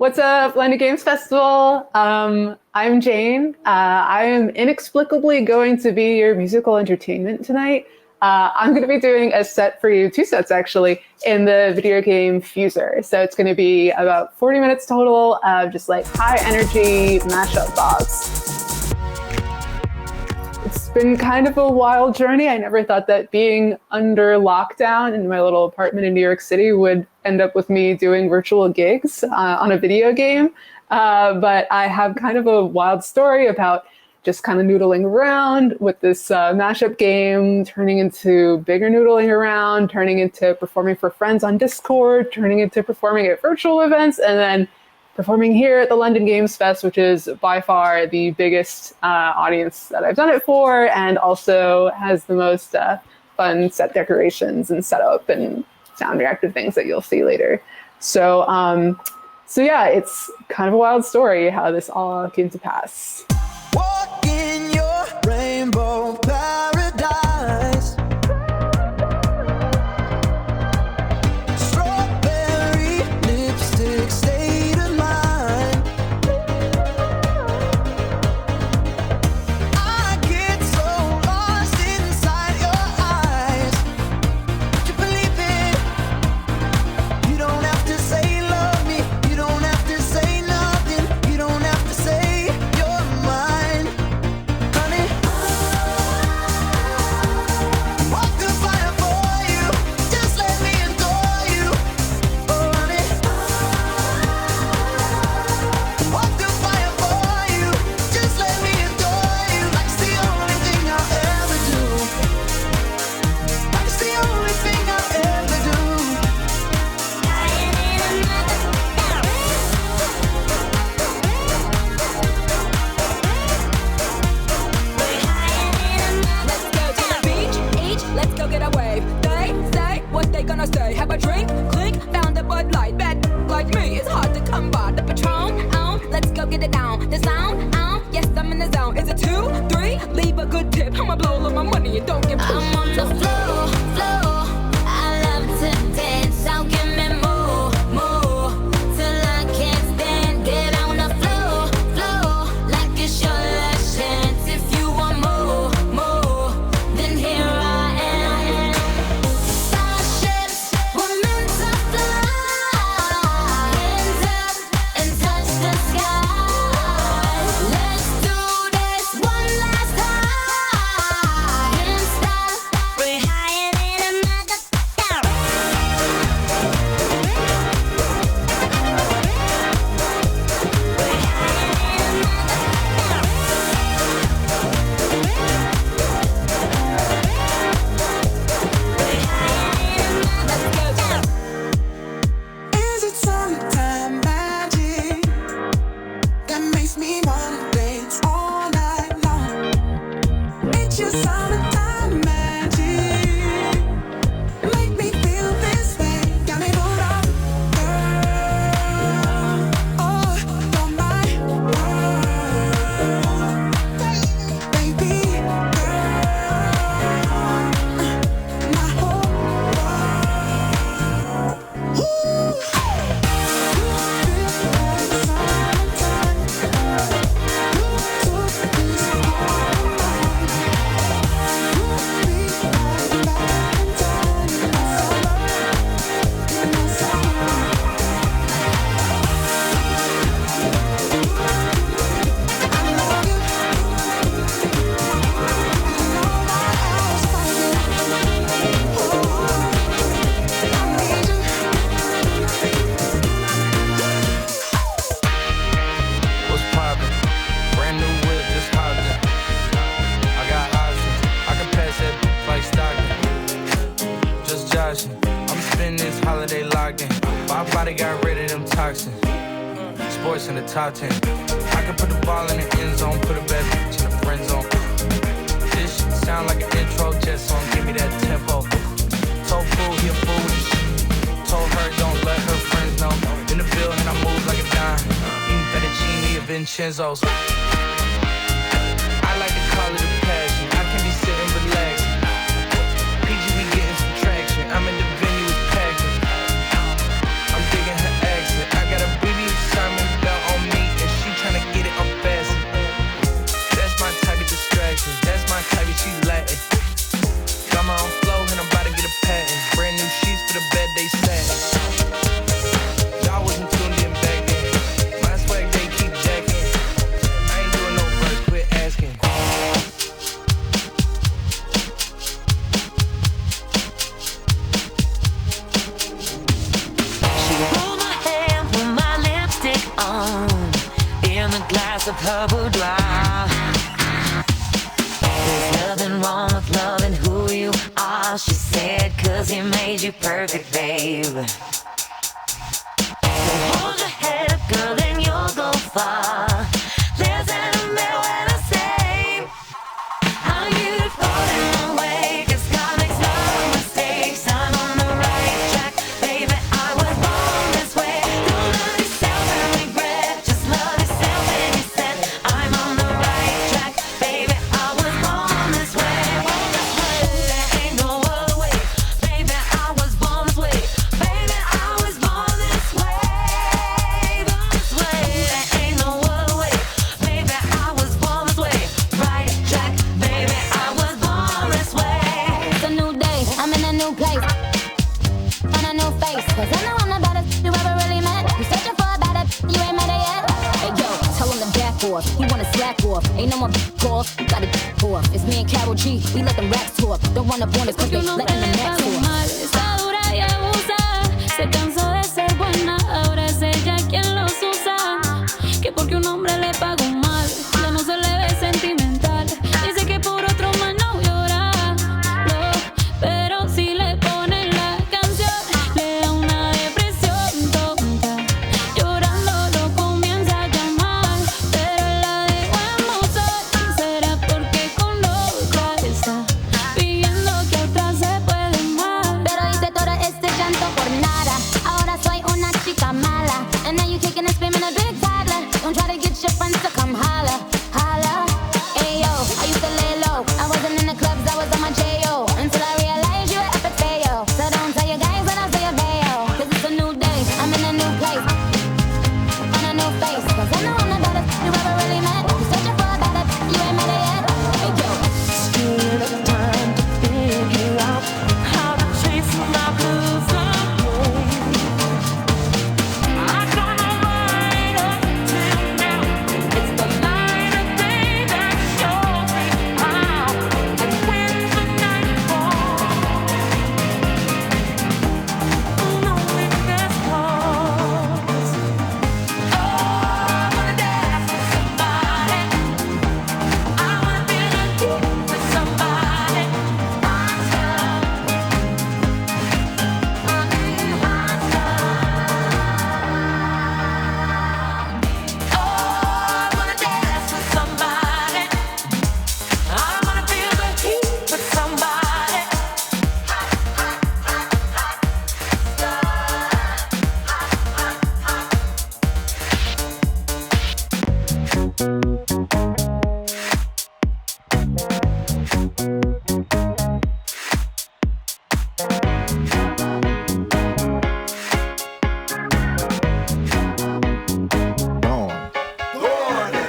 What's up, London Games Festival? I'm Jane. I am inexplicably going to be your musical entertainment tonight. I'm going to be doing a set for you, two sets actually, in the video game Fuser. So it's going to be about 40 minutes total of just like high energy mashup bops. It's been kind of a wild journey. I never thought that being under lockdown in my little apartment in New York City would end up with me doing virtual gigs on a video game. But I have kind of a wild story about just kind of noodling around with this mashup game, turning into bigger noodling around, turning into performing for friends on Discord, turning into performing at virtual events, and then performing here at the London Games Fest, which is by far the biggest audience that I've done it for, and also has the most fun set decorations and setup and sound reactive things that you'll see later. So yeah, it's kind of a wild story how this all came to pass. Walk in your rainbow paradise. Strawberry lipstick state of mind. I get so lost inside your eyes. Would you believe it? You don't have to say love me. You don't have to say nothing. You don't have to say you're mine, honey. Walk the fire for you. Just let me adore you, oh honey. Walk the fire for you. Just let me adore you. Like's the only thing I'll ever do. Like's the only thing I'll ever do. Let's go to the beach, each, let's go get a wave. They say what they gonna say. Have a drink, clink, found a Bud Light. Bad like me, it's hard to come by. The Patron, let's go get it down. The sound, yes, I'm in the zone. Is it 2, 3? Leave a good tip. I'ma blow all of my money and don't get pushed. I'm on the floor, floor. I love to dance, so give me more, more. Till I can't stand. Get on the floor, floor. Like it's your last chance. If you want more, more, then here I am. Starships were meant to fly. Hands up and touch the sky. Let's do this one last time. Can't stop. We're higher than a motherfucker. Is it summertime magic that makes me wanna dance all night long? It's your summertime magic. Make me feel this way. Got me moved on, girl. Oh, you're my world, baby girl. My whole world. Ooh. What's poppin'? Brand new whip, just hopped in. I got options, I can pass that like Stockton. Just joshing, I'm spending this holiday locked in. My body got rid of them toxins. Sports in the top 10. I can put the ball in the end zone, put a bad bitch in the friend zone. This shit sound like an intro jet song, give me that tempo. Told fool, he a fool with the shit. Told her don't let her friends know. In the building, I move like a dime. Eating fettuccine of Vincenzo's. I like to call it a passion. I can be sitting relaxing. PG be getting some traction. I'm in the venue with passion. I'm digging her accent. I got a BB Simon of her boudoir. There's nothing wrong with loving who you are, she said, 'cause he made you perfect, babe. So hold your head up, girl, and you'll go far. There's an middle and a same. How you falling away, 'cause God makes no mistakes. I'm on the right track, baby, I was born this way. Don't love yourself and regret, just love yourself and you said, I'm on the right track, baby, I was born this way. There ain't no other way, baby, I was born this way. Baby, I was born this way, this way. There ain't no other way, baby, I was born this way. Right track, baby, I was born this way. It's a new day, I'm in a new place. On a new face, 'cause I know I'm the baddest you ever really met. You searching for a better, you ain't met it yet. Hey yo, tell him to back off, he wanna slack off. Ain't no more off, you gotta off. It's me and Karol G, we let them racks talk. Don't run up on us, 'cause they letting them max talk. Está dura y abusa, se cansó de ser buena, ahora es ella quien los usa. Que porque un hombre le pagó mal, ya no se le ve sentimental. Dice que por otro más no llora, no, pero si le ponen la canción, le da una depresión tonta. Llorando lo comienza a llamar, pero la dejó en buzón. Será porque con otra está pidiendo que otra se puede más. Pero hice todo este llanto por nada. Ahora soy una chica mala. And now you kicking and screaming a big toddler. Don't try to get your friends to come holla, holla. Ayo, I used to lay low. I wasn't in the clubs, I was on my J.O. Until I realized you were epic fail. So don't tell your guys when I say a bail. 'Cause it's a new day, I'm in a new place. On a new face, 'cause I know I'm the baddest you ever really met. You searching for a better, you ain't met it yet. Hey yo, Still have time to figure out how to chase my blues away. I'm gonna ride up till now. It's the light of day that shows me how. And when the night falls, loneliness calls. Oh, I wanna dance with somebody. I wanna feel the heat with somebody. Hot stuff. I need hot stuff. Oh, I wanna dance with somebody. I wanna feel the heat with somebody.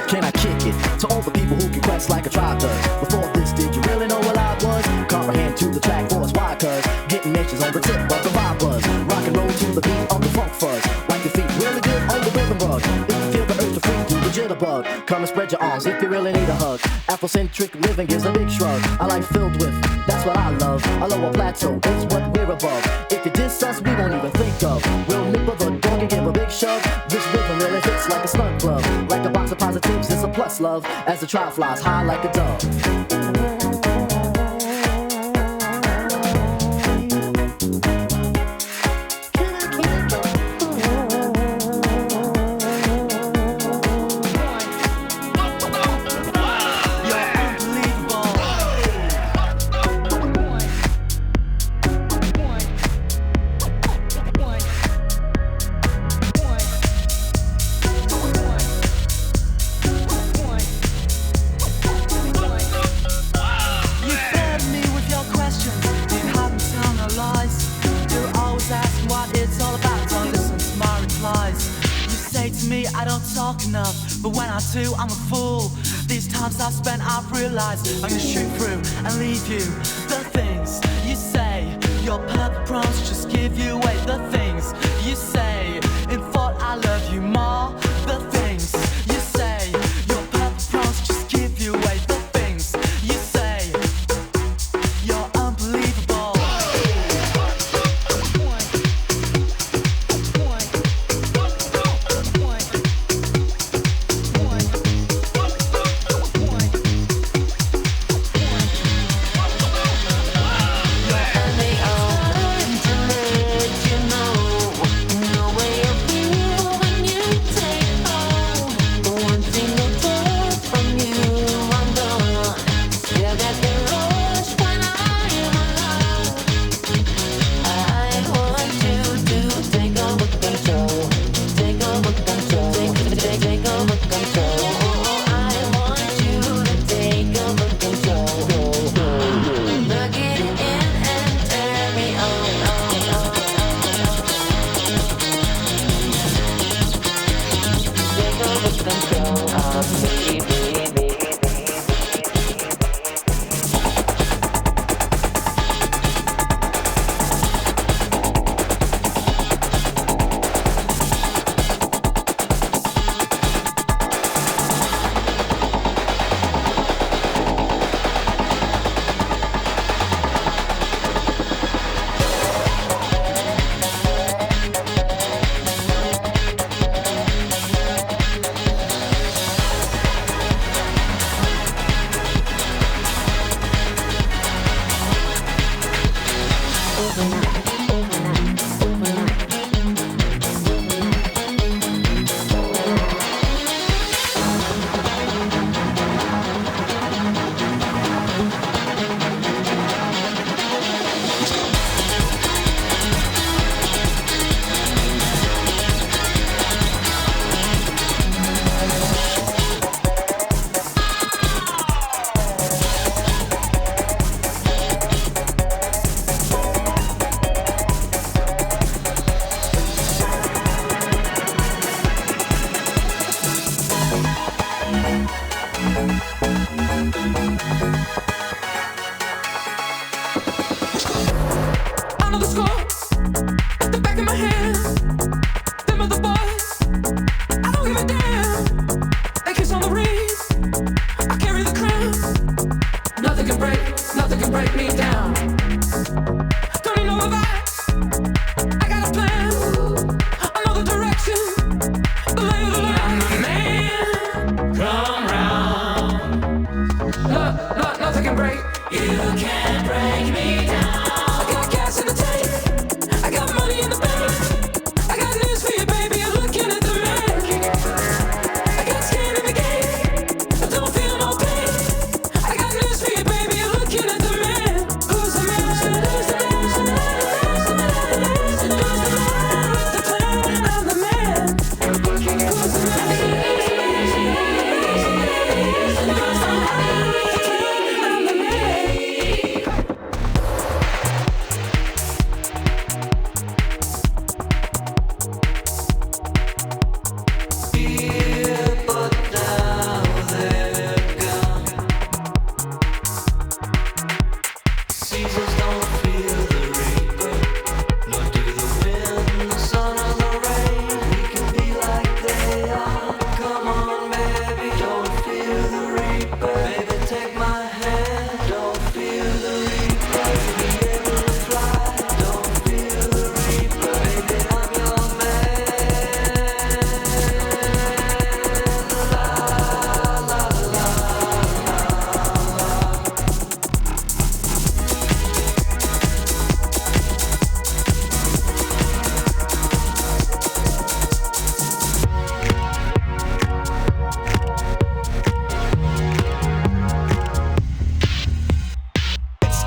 Can I kick it to all the people who can quest like a tribe does? Before this, did you really know what I was? Comprehend to the track force, why? 'Cause getting mentions on the tip of the vibe buzz. Rock and roll to the beat of the funk fuzz. Wipe your feet really good on the rhythm rug. If you feel the urge to freak, do the jitterbug. Come and spread your arms if you really need a hug. Afrocentric living gives a big shrug. A life filled with, that's what I love. A lower plateau, it's what we're above. If you diss us, we won't even think of. We'll nipple the dog and give a big shove. This rhythm really fits like a stunt glove. Like a box of positives, it's a plus love. As the trial flies high like a dove. I don't talk enough, but when I do, I'm a fool. These times I've spent, I've realized I'm gonna shoot through and leave you. The things you say, your purple prompts just give you away. The things you say, in thought I love you more. The things you say, your purple prompts just give you away. The things you say, you're unbelievable. I know the scores at the back of my hand. Them are the boys. I don't give a damn. They kiss on the rings. I carry the crown. Nothing can break me down. Don't need no advice. I got a plan. I know the direction. The lay of the land. I'm the man. Come round. Nothing can break. You can't break me down. I got gas in the tank. I got money in the bank. I got news for you, baby. You're looking at the man. I got skin in the game. I don't feel no pain. I got news for you, baby. You're looking at the man. Who's the man? Who's the man? Who's the man? Who's the man? Who's the plan? I'm the man. Who's the man? Who's the man? I'm the man. Seasons don't feel the reaper, nor do the wind, the sun or the rain. We can be like they are. Come on, baby, don't feel the reaper. Baby, take my hand. Don't feel the reaper. Be able to fly. Don't feel the reaper. Baby, I'm your man. La la la.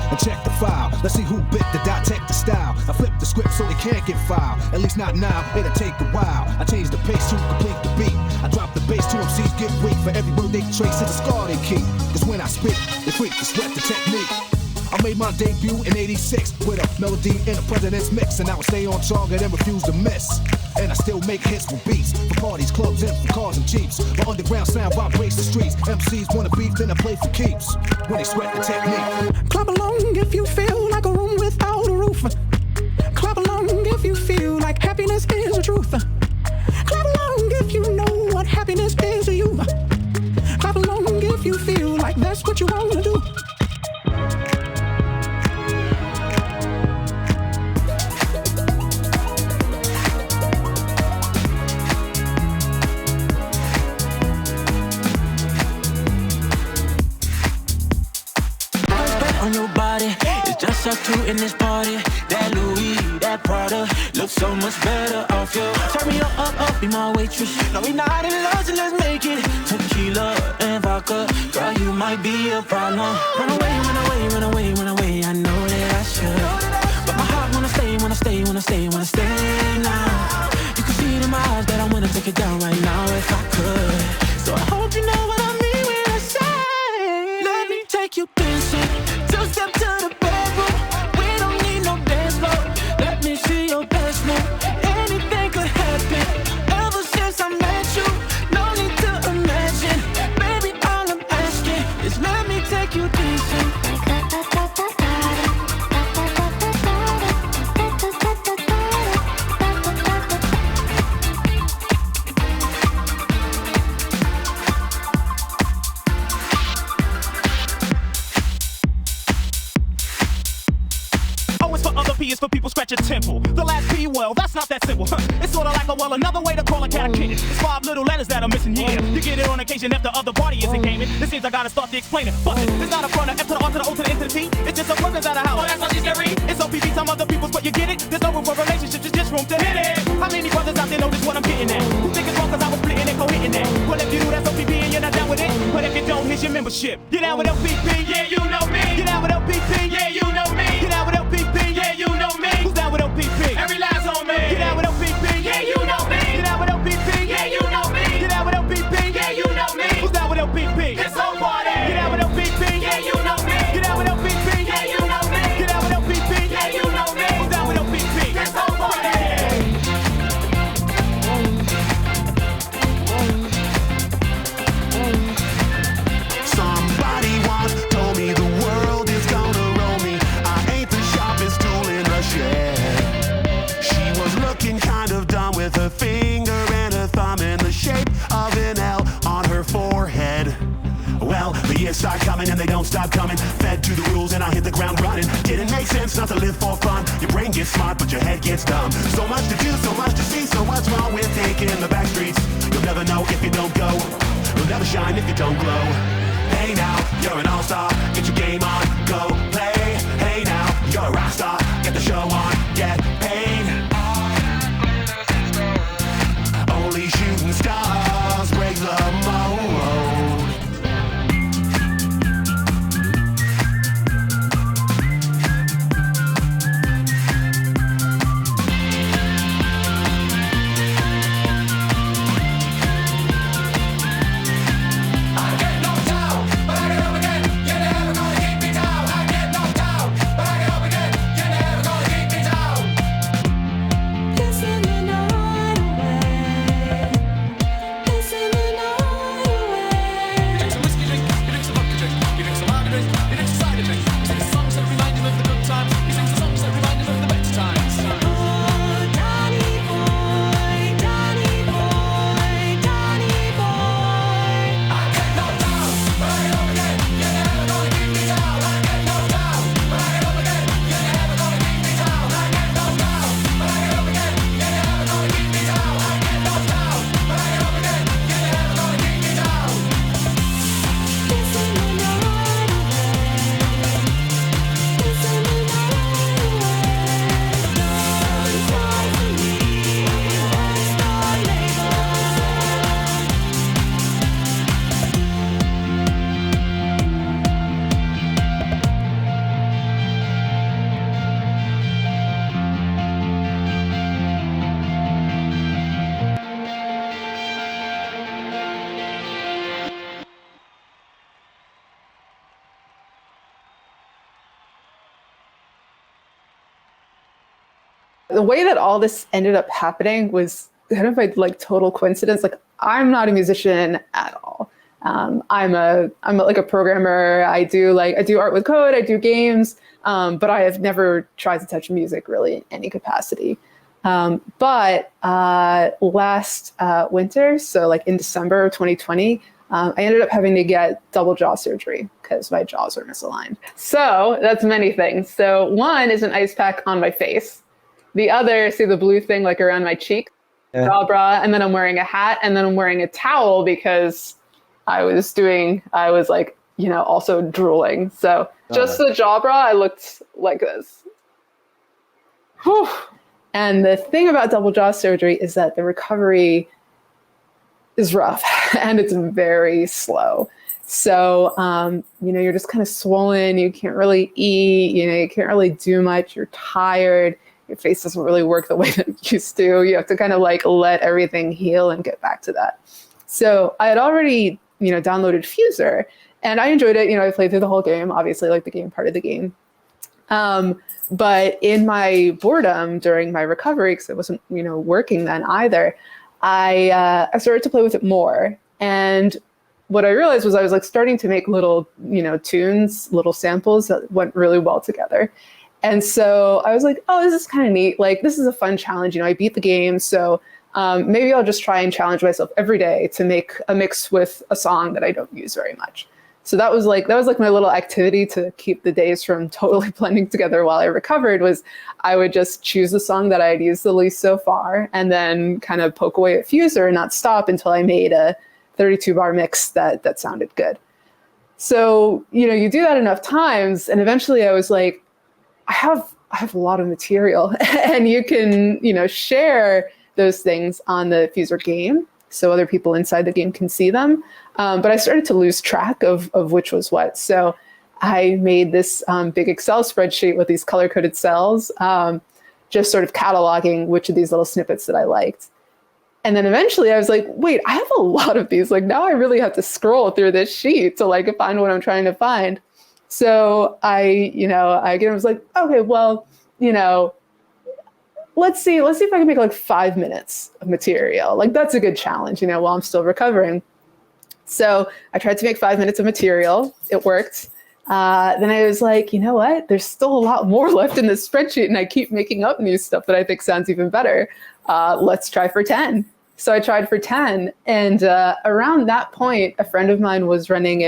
And check the file. Let's see who bit the dissect the style. I flip the script so they can't get filed. At least not now, it'll take a while. I change the pace to complete the beat. I drop the bass, two MCs get weak. For every word they trace, it's a scar they keep. Cause when I spit, they freak to sweat the technique. I made my debut in '86 with a melody in a president's mix. And I would stay on target and refuse to miss. And I still make hits with beats for parties, clubs, and for cars and jeeps. My underground sound vibrates the streets. MCs wanna beef, then I play for keeps. When they sweat the technique. Clap along if you feel like a room without a roof. Clap along if you feel like happiness is the truth. Clap along if you know what happiness is to you. Clap along if you feel like that's what you wanna do. On your body, it's just us two in this party. That Louis, that Prada, looks so much better off you. Turn me up, be my waitress. No, we not in love, so let's make it tequila and vodka. Girl, you might be a problem. Run away, run away, run away, run away. I know that I should, but my heart wanna stay, wanna stay, wanna stay, wanna stay now. You can see it in my eyes that I wanna take it down right now if I could. So I hope you know what I mean when I say, let me take you dancing. Two-step to the bedroom. We don't need no dance floor. Let me see your best move. Anything could happen. Ever since I met you, no need to imagine. Baby, all I'm asking is let me take you dancing. Is for people scratch a temple. The last P, well, that's not that simple. It's sort of like a well, another way to call a cat a kid. It's 5 little letters that are missing here. You get it on occasion if the other party isn't gaming. It seems I gotta start to explain it. But it's not a front of F to the R to the O to the N to the T. It's just some workers out of house. Oh, that's all she's read. It's OPP, some other people's, but you get it. There's no room for relationships, it's just room to hit it. How many brothers out there know this what I'm getting at? Who think it's wrong cause I was splitting and co-hitting that? Well, if you do, that's OPP and you're not down with it. But if you don't, here's your membership. You're down with LPP, yeah, you know me. You're down with LPP, yeah, you know me. You're down with LPP, yeah, you know me. Who's down with LPP? Every lies on me. Get out with LPP, yeah, you know me. Get out with LPP, yeah, you know me. Get out with LPP, yeah, you know me. Who's down with LPP? This whole party. Get out with LPP, yeah, you know me. Get out with LPP, yeah, you know me. Get out with LPP, yeah, you know me. Who's down with LPP? This whole party. Somebody once vibe coming. Fed to the rules and I hit the ground running. Didn't make sense not to live for fun. Your brain gets smart, but your head gets dumb. So much to do, so much to see. So what's wrong with taking the back streets? You'll never know if you don't go. You'll never shine if you don't glow. Hey now, you're an all-star. Get your game on, go play. Hey now, you're a rock star. Get the show on, get paid. Only shooting stars break the mold. The way that all this ended up happening was kind of like total coincidence. Like, I'm not a musician at all. I'm like a programmer. I do art with code. I do games, but I have never tried to touch music really in any capacity. But last winter, so like in December of 2020, I ended up having to get double jaw surgery because my jaws were misaligned. So that's many things. So one is an ice pack on my face. The other, see the blue thing like around my cheek, jaw bra, and then I'm wearing a hat, and then I'm wearing a towel because I was like, also drooling. So just the jaw bra, I looked like this. Whew. And the thing about double jaw surgery is that the recovery is rough and it's very slow. So, you're just kind of swollen. You can't really eat, you can't really do much. You're tired. Your face doesn't really work the way that it used to. You have to kind of like let everything heal and get back to that. So I had already, downloaded Fuser and I enjoyed it. I played through the whole game, obviously like the game part of the game. But in my boredom during my recovery, because it wasn't, working then either, I started to play with it more. And what I realized was I was like starting to make little, tunes, little samples that went really well together. And so I was like, oh, this is kind of neat. Like, this is a fun challenge. I beat the game. So maybe I'll just try and challenge myself every day to make a mix with a song that I don't use very much. So that was like my little activity to keep the days from totally blending together while I recovered. Was I would just choose the song that I had used the least so far and then kind of poke away at Fuser and not stop until I made a 32-bar mix that sounded good. So, you do that enough times. And eventually I was like, I have a lot of material and you can, share those things on the Fuser game so other people inside the game can see them. But I started to lose track of which was what. So I made this big Excel spreadsheet with these color-coded cells, just sort of cataloging which of these little snippets that I liked. And then eventually I was like, wait, I have a lot of these. Like, now I really have to scroll through this sheet to like find what I'm trying to find. So I was like, okay, well, let's see if I can make like 5 minutes of material. Like, that's a good challenge, while I'm still recovering. So I tried to make 5 minutes of material. It worked. Then I was like, you know what? There's still a lot more left in this spreadsheet and I keep making up new stuff that I think sounds even better. Let's try for 10. So I tried for 10. And around that point, a friend of mine was running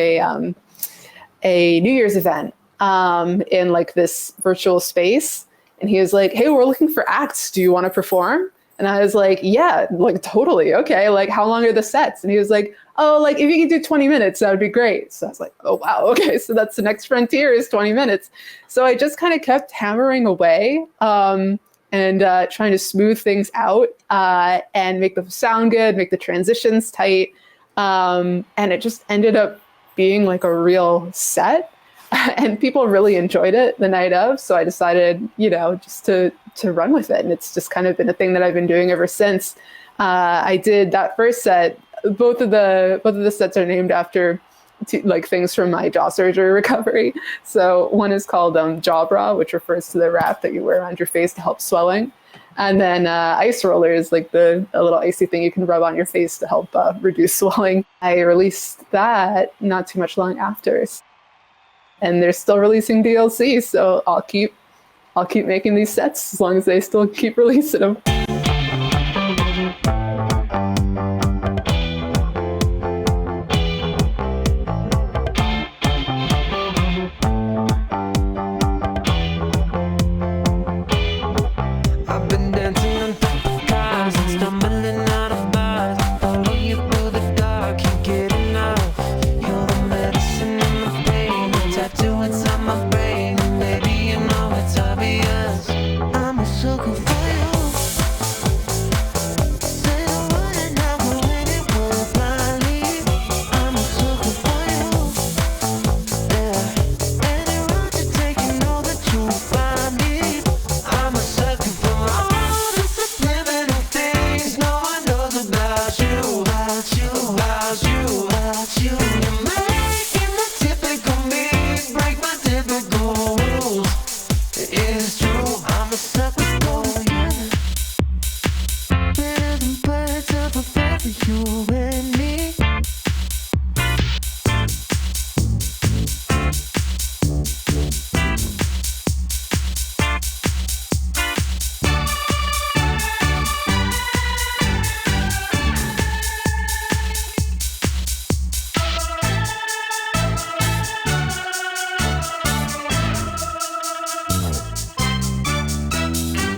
a New Year's event in like this virtual space. And he was like, hey, we're looking for acts. Do you want to perform? And I was like, yeah, like totally. Okay. Like, how long are the sets? And he was like, oh, like if you could do 20 minutes, that would be great. So I was like, oh, wow. Okay. So that's the next frontier is 20 minutes. So I just kind of kept hammering away and trying to smooth things out and make them sound good, make the transitions tight. And it just ended up being like a real set. And people really enjoyed it the night of. So I decided, just to run with it. And it's just kind of been a thing that I've been doing ever since. I did that first set. Both of the sets are named after like things from my jaw surgery recovery. So one is called jaw bra, which refers to the wrap that you wear around your face to help swelling. And then ice roller is like a little icy thing you can rub on your face to help reduce swelling. I released that not too much long after. And they're still releasing DLC, so I'll keep making these sets as long as they still keep releasing them. I've been dancing on top of cars and stumbling out of bars. Follow you through the dark, can't get enough. You're the medicine and the pain, the tattoo inside my brain. Baby, you know it's obvious. I'm a sucker for you. Say the word and I will hit it with blindly. I'm a sucker for you. Yeah. Any road you take, you know that you'll find me. I'm a sucker for all the subliminal things no one knows about you, about you, about you, about you. You're making the typical me break my typical rules. It's true, I'm a sucker for you. Building birds up a bed for you and me.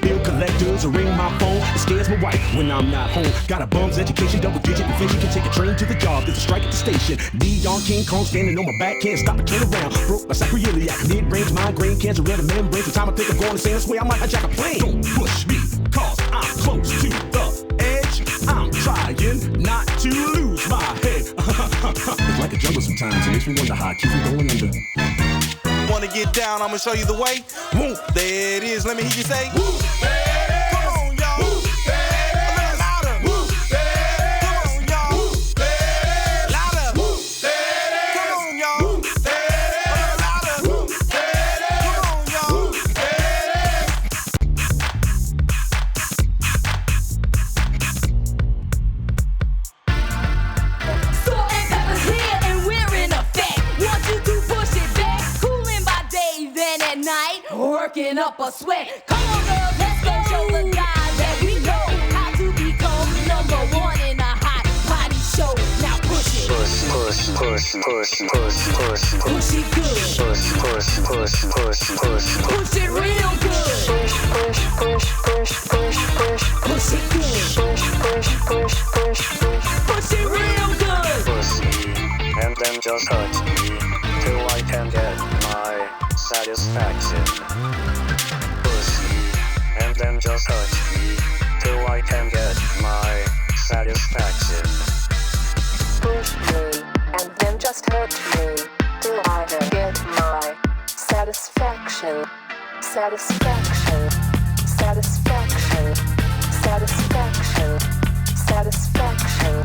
Bill collectors ring my phone. It scares my wife when I'm not home. Got a bum's education, double digit inflation. Can take a train to the job. There's a strike at the station. Neon King Kong standing on my back. Can't stop to turn around. Broke my sacroiliac. Mid-range migraine. Cancer around the membrane. The time I think I'm going insane. I swear I might hijack a plane. Don't push me, cause I'm close to the edge. I'm trying not to lose my head. It's like a jungle sometimes. It makes me wonder how I keep from going under. Wanna get down, I'ma show you the way. Woo, there it is, let me hear you say. Woo, come on, y'all. Woo, a little louder. Woo, come on, y'all. Woo, louder. Woo, come on, y'all. Woo, a little louder. Woo, come on, y'all. Salt and pepper's here and we're in effect. Want you to push it back, cooling by day, then at night, working up a sweat. Come on, girl, let's go show the guys that we know how to become number one in a hot body show. Now push it. Push it good. Push it real good. Push it good. Push it real good. And then just hurt me till I can get my satisfaction. Pussy, and then just hurt me till I can get my satisfaction. Push me, and then just hurt me till I can get my satisfaction. Satisfaction. Satisfaction. Satisfaction. Satisfaction.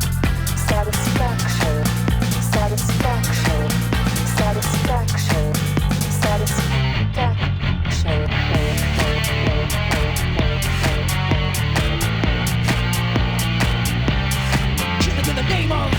Satisfaction. Satisfaction. Satisfaction. Keep it in the name of.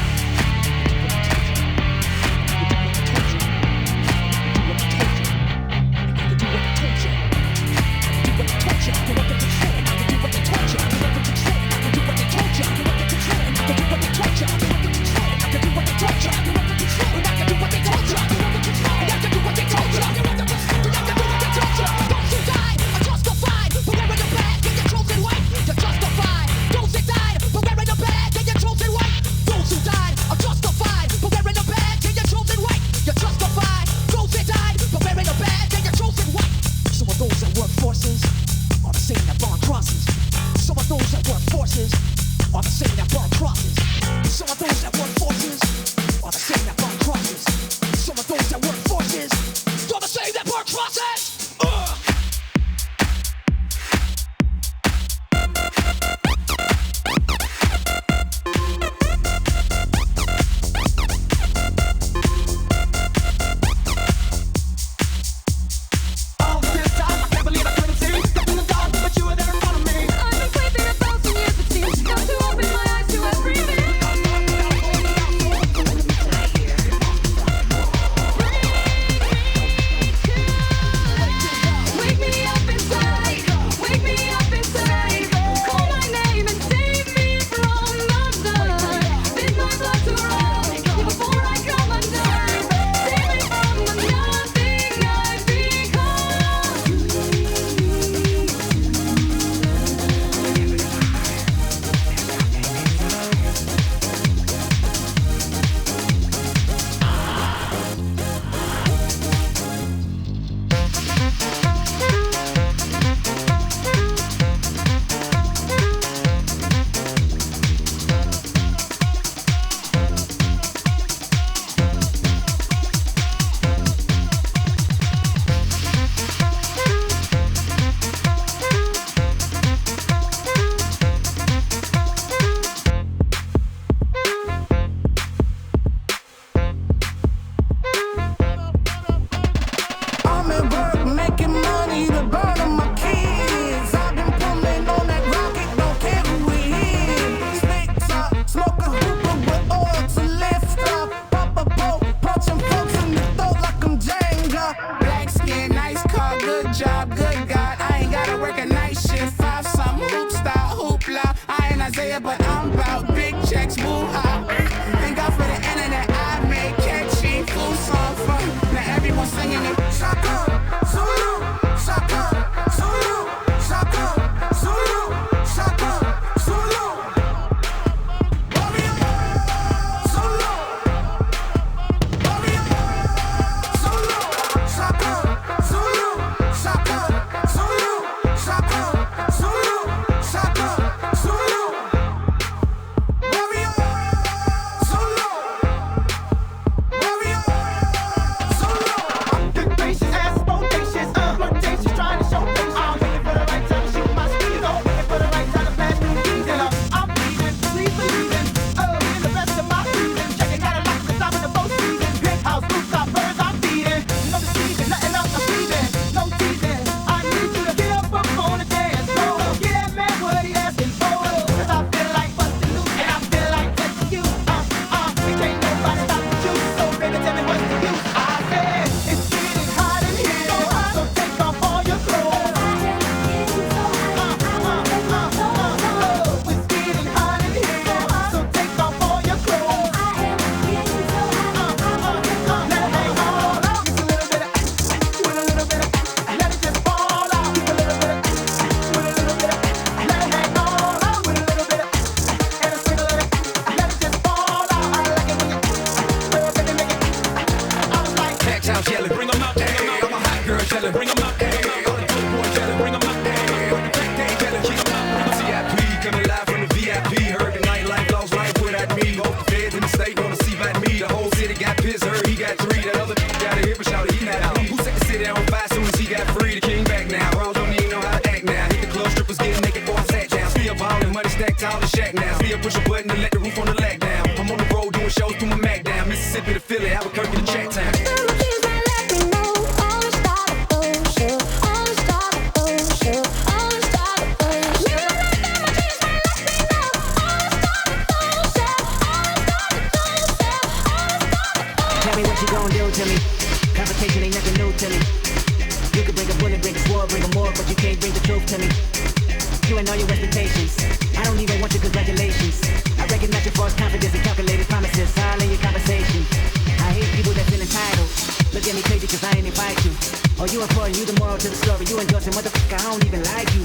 yeah, but I'm about big checks, move high. Thank God for the internet, I made catchy food song fun. Now everyone's singing it. Shaka, Zulu, Shaka, Zulu, Shaka, Zulu, Shaka, Zulu. Warrior, Zulu, Warrior, Zulu, Shaka, Zulu, Shaka, Zulu, Shaka, Zulu, Shaka, Zulu. Warrior, Zulu, Warrior, Zulu. Good gracious, ass bodacious, flirtatious, trying to show patience. I'm waiting for the right time to shoot my speed, waiting for the right time to pass through these. And I'm bleeding, please believing, in the best of my season. Checking Cadillac, cause I'm in the boat season. Penthouse, rooftop, birds I'm feeding. No deceiving, nothing else I'm feeding. No teasing, I need you to get up on the dance floor. Get that man what he asking for. Cause I feel like busting loose and I feel like testing you. We can't nobody stop the juice. So baby, tell me what's the use. I said, it's getting hot in here. So take off all your clothes. It's getting hot in here. So take off all your clothes. Let it hang all out. Just a little bit of with a little bit of let it just fall out. Just a little bit of with a little bit of let it hang all out. With a little bit of and a sprinkle of it. Let it just fall out. I like it when you baby make it. I was like, Packed house yelling, bring 'em up. Hey, I'm a hot girl yelling, bring 'em up. Hey, all the dope boys yelling, bring 'em up. Hey, all the crack days yelling, keep 'em up. CIP coming live from the VIP. Heard the nightlife lost life without me. Hope the feds in the state wanna see about me. The whole city got pissed, heard he got 3. That other got a hip and shouted he not out. Who set the city on fire soon as he got free? The king back now. Bros don't even know how to act now. Hit the club, strippers getting naked before I sat down. Still ballin', money stacked tall in shack now. Still push a button to let the roof on the lag down. I'm on the road doing shows, put my Mac down. Mississippi to Philly, Albuquerque to Chat Town. Tell me what you gon' do to me. Confrontation ain't nothing new to me. You can bring a bullet, bring a sword, bring a more, but you can't bring the truth to me. You and all your expectations. I don't even want your congratulations. I recognize your false confidence and calculated promises all in your conversation. I hate people that feel entitled. Look at me crazy cause I ain't invite you. Oh, you important, you the moral to the story. You endorsing, motherfucker, I don't even like you.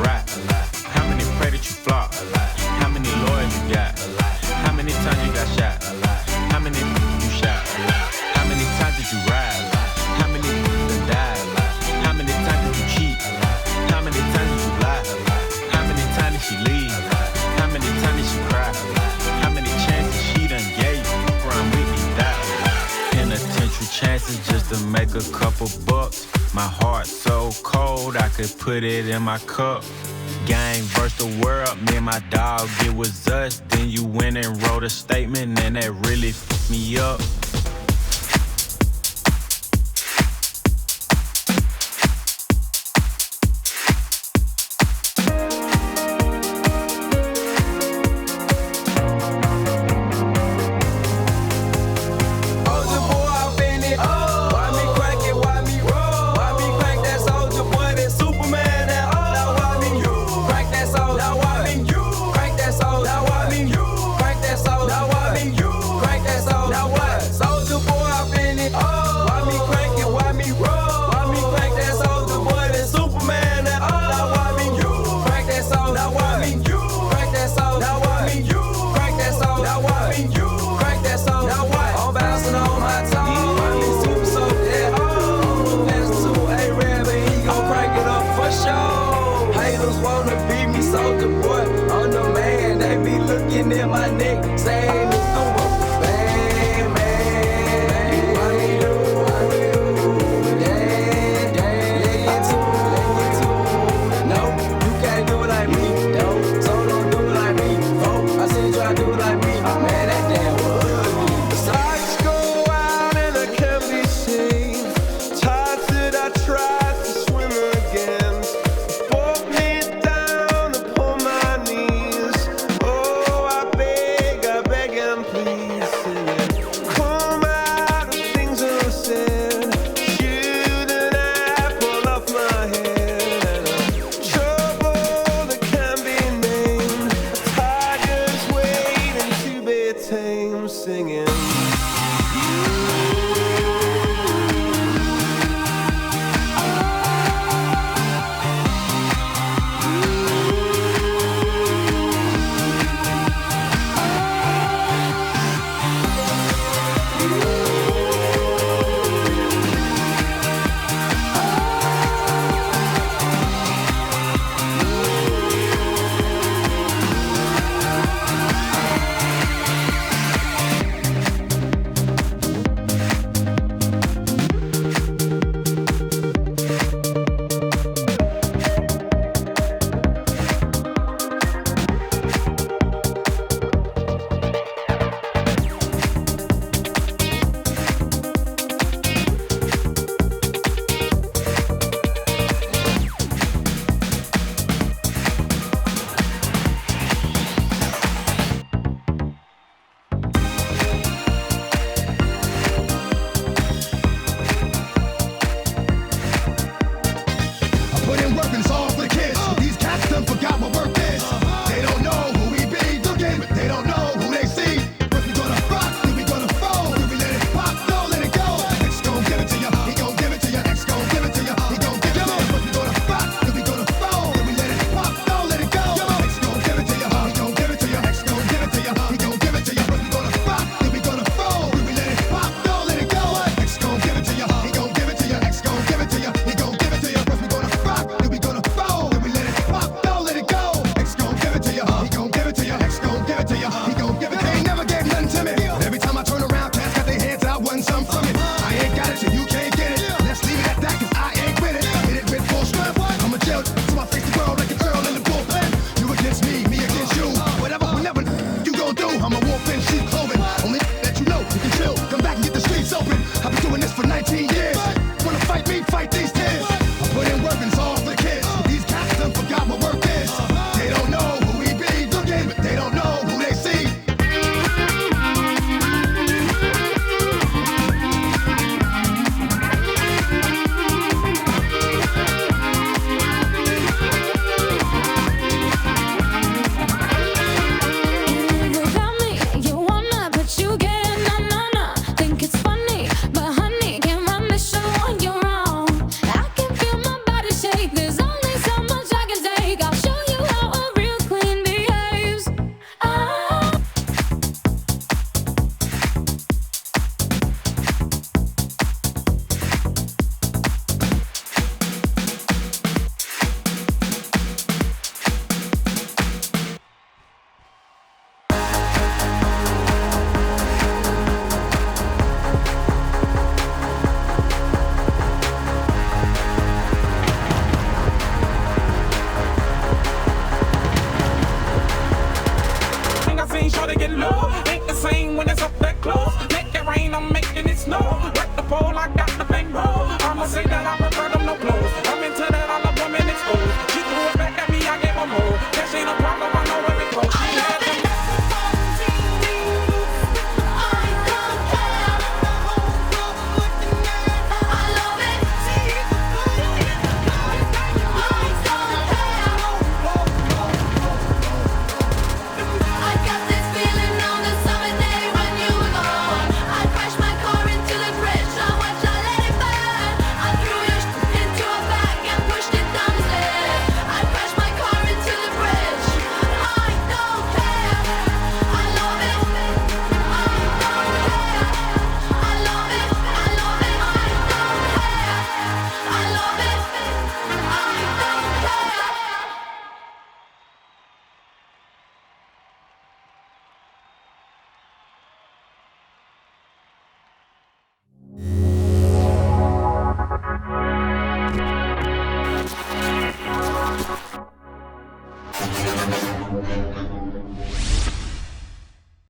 rap. How many pray that you flop? How many lawyers you got? How many times you got shot? How many you shot? How many times did you ride? How many done died? How many times did you cheat? How many times did you lie? How many times did she leave? How many times did she cry? How many chances she done gave you? Run with me, die. Penitentiary chances just to make a couple bucks. My heart so cold I could put it in my cup. Gang versus the world, me and my dog, it was us. Then you went and wrote a statement and that really fucked me up. Soldier boy, I'm the man. They be looking at my neck, saying it's the